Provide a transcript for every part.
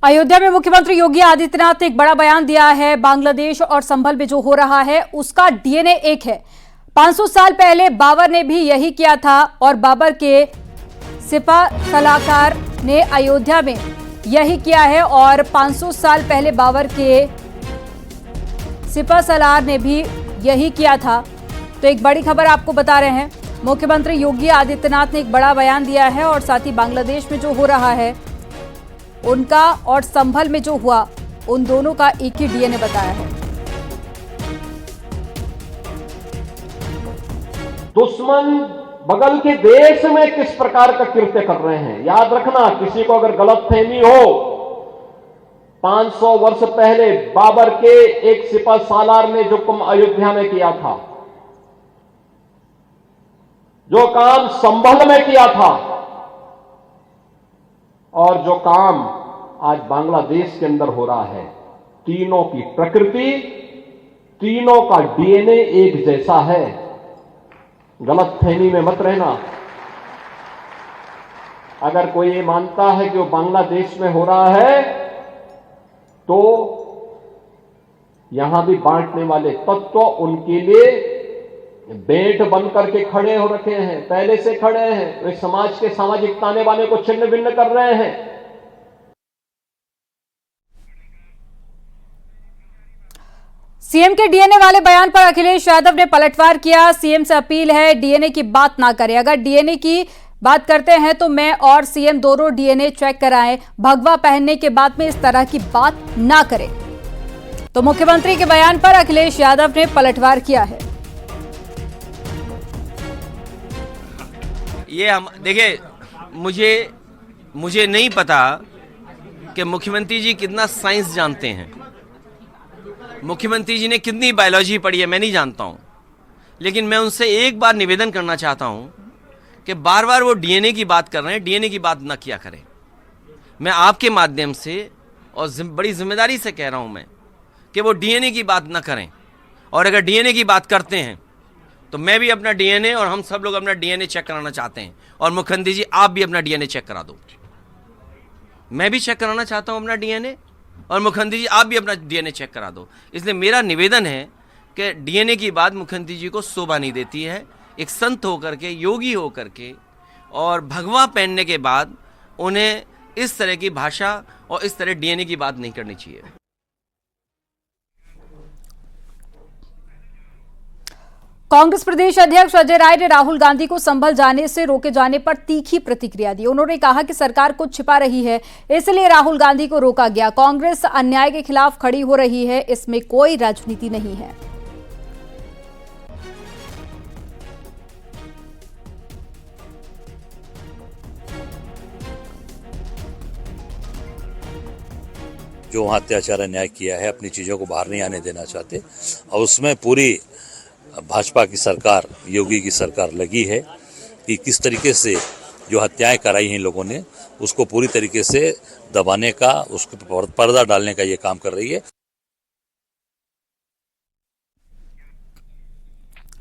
अयोध्या में मुख्यमंत्री योगी आदित्यनाथ ने एक बड़ा बयान दिया है। बांग्लादेश और संभल में जो हो रहा है उसका डीएनए एक है। 500 साल पहले बाबर ने भी यही किया था और बाबर के सिपह सलाहकार ने अयोध्या में यही किया है और 500 साल पहले बाबर के सिपह सलार ने भी यही किया था। तो एक बड़ी खबर आपको बता रहे हैं, मुख्यमंत्री योगी आदित्यनाथ ने एक बड़ा बयान दिया है और साथ ही बांग्लादेश में जो हो रहा है उनका और संभल में जो हुआ उन दोनों का एक ही डीएनए बताया है। दुश्मन बगल के देश में किस प्रकार का कृत्य कर रहे हैं, याद रखना। किसी को अगर गलतफहमी हो, 500 वर्ष पहले बाबर के एक सिपह सालार ने जो काम अयोध्या में किया था, जो काम संभल में किया था और जो काम आज बांग्लादेश के अंदर हो रहा है, तीनों की प्रकृति, तीनों का डीएनए एक जैसा है। गलतफहमी में मत रहना। अगर कोई ये मानता है कि वो बांग्लादेश में हो रहा है तो यहां भी बांटने वाले तत्व उनके लिए बेट बन करके खड़े हो रखे हैं, पहले से खड़े हैं। वे समाज के सामाजिक ताने बाने को छिन्न भिन्न कर रहे हैं। सीएम के डीएनए वाले बयान पर अखिलेश यादव ने पलटवार किया। सीएम से अपील है डीएनए की बात ना करें। अगर डीएनए की बात करते हैं तो मैं और सीएम दोनों डीएनए चेक कराएं। भगवा पहनने के बाद में इस तरह की बात ना करें। तो मुख्यमंत्री के बयान पर अखिलेश यादव ने पलटवार किया है। ये हम देखिए, मुझे नहीं पता कि मुख्यमंत्री जी कितना साइंस जानते हैं, मुख्यमंत्री जी ने कितनी बायोलॉजी पढ़ी है, मैं नहीं जानता हूं। लेकिन मैं उनसे एक बार निवेदन करना चाहता हूं कि बार बार वो डीएनए की बात कर रहे हैं, डीएनए की बात न किया करें। मैं आपके माध्यम से और बड़ी जिम्मेदारी से कह रहा हूं मैं कि वो डीएनए की बात न करें। और अगर डीएनए की बात करते हैं तो मैं भी अपना डीएनए और हम सब लोग अपना डीएनए चेक कराना चाहते हैं। और मुख्यमंत्री जी आप भी अपना डीएनए चेक करा दो। मैं भी चेक कराना चाहता हूं अपना डीएनए और मुख्यमंत्री जी आप भी अपना डीएनए चेक करा दो। इसलिए मेरा निवेदन है कि डीएनए की बात मुख्यमंत्री जी को शोभा नहीं देती है। एक संत होकर के, योगी होकर के और भगवा पहनने के बाद उन्हें इस तरह की भाषा और इस तरह डीएनए की बात नहीं करनी चाहिए। कांग्रेस प्रदेश अध्यक्ष अजय राय ने राहुल गांधी को संभल जाने से रोके जाने पर तीखी प्रतिक्रिया दी। उन्होंने कहा कि सरकार कुछ छिपा रही है, इसलिए राहुल गांधी को रोका गया। कांग्रेस अन्याय के खिलाफ खड़ी हो रही है, इसमें कोई राजनीति नहीं है। जो वहाँ अत्याचार अन्याय किया है, अपनी चीज़ों को बाहर नहीं आने देना चाहते और उसमें पूरी भाजपा की सरकार, योगी की सरकार लगी है कि किस तरीके से जो हत्याएं कराई हैं लोगों ने उसको पूरी तरीके से दबाने का, उसको पर्दा डालने का ये काम कर रही है।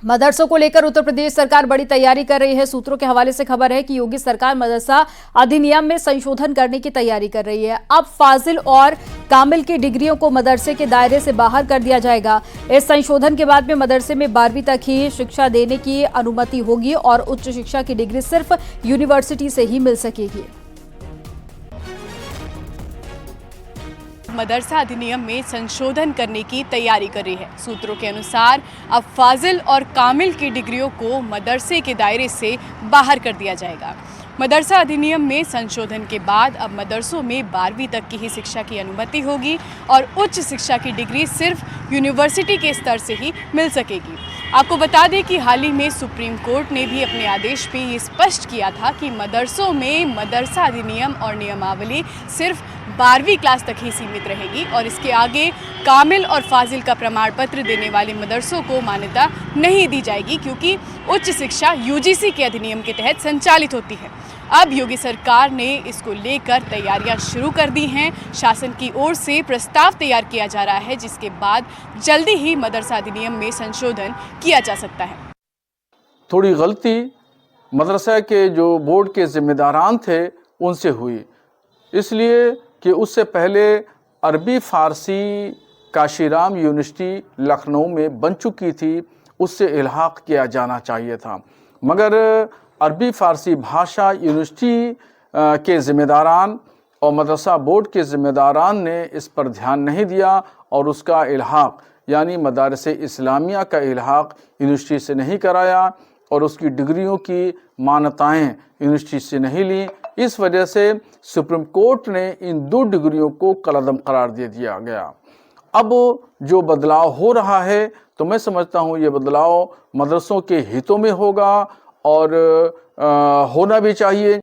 मदरसों को लेकर उत्तर प्रदेश सरकार बड़ी तैयारी कर रही है। सूत्रों के हवाले से खबर है कि योगी सरकार मदरसा अधिनियम में संशोधन करने की तैयारी कर रही है। अब फाजिल और कामिल की डिग्रियों को मदरसे के दायरे से बाहर कर दिया जाएगा। इस संशोधन के बाद में मदरसे में 12वीं तक ही शिक्षा देने की अनुमति होगी और उच्च शिक्षा की डिग्री सिर्फ यूनिवर्सिटी से ही मिल सकेगी। मदरसा अधिनियम में संशोधन करने की तैयारी कर रही है। सूत्रों के अनुसार अब फाजिल और कामिल की डिग्रियों को मदरसे के दायरे से बाहर कर दिया जाएगा। मदरसा अधिनियम में संशोधन के बाद अब मदरसों में 12वीं तक की ही शिक्षा की अनुमति होगी और उच्च शिक्षा की डिग्री सिर्फ यूनिवर्सिटी के स्तर से ही मिल सकेगी। आपको बता दें कि हाल ही में सुप्रीम कोर्ट ने भी अपने आदेश में ये स्पष्ट किया था कि मदरसों में मदरसा अधिनियम और नियमावली सिर्फ 12वीं क्लास तक ही सीमित रहेगी और इसके आगे कामिल और फाजिल का प्रमाण पत्र देने वाले मदरसों को मान्यता नहीं दी जाएगी, क्योंकि उच्च शिक्षा यूजीसी के अधिनियम के तहत संचालित होती है। अब योगी सरकार ने इसको लेकर तैयारियां शुरू कर दी हैं। शासन की ओर से प्रस्ताव तैयार किया जा रहा है, जिसके बाद जल्दी ही मदरसा अधिनियम में संशोधन किया जा सकता है। थोड़ी गलती मदरसा के जो बोर्ड के जिम्मेदारान थे उनसे हुई, इसलिए कि उससे पहले अरबी फ़ारसी काशीराम यूनिवर्सिटी लखनऊ में बन चुकी थी, उससे इल्हाक़ किया जाना चाहिए था। मगर अरबी फ़ारसी भाषा यूनिवर्सिटी के ज़िम्मेदारान और मदरसा बोर्ड के ज़िम्मेदारान ने इस पर ध्यान नहीं दिया और उसका इल्हाक़ यानी मदारस इस्लामिया का इल्हाक़ यूनिवर्सिटी से नहीं कराया और उसकी डिग्रियों की मान्यताएं यूनिवर्सिटी से नहीं ली। इस वजह से सुप्रीम कोर्ट ने इन 2 डिग्रियों को कलअदम करार दे दिया गया। अब जो बदलाव हो रहा है तो मैं समझता हूँ ये बदलाव मदरसों के हितों में होगा और होना भी चाहिए।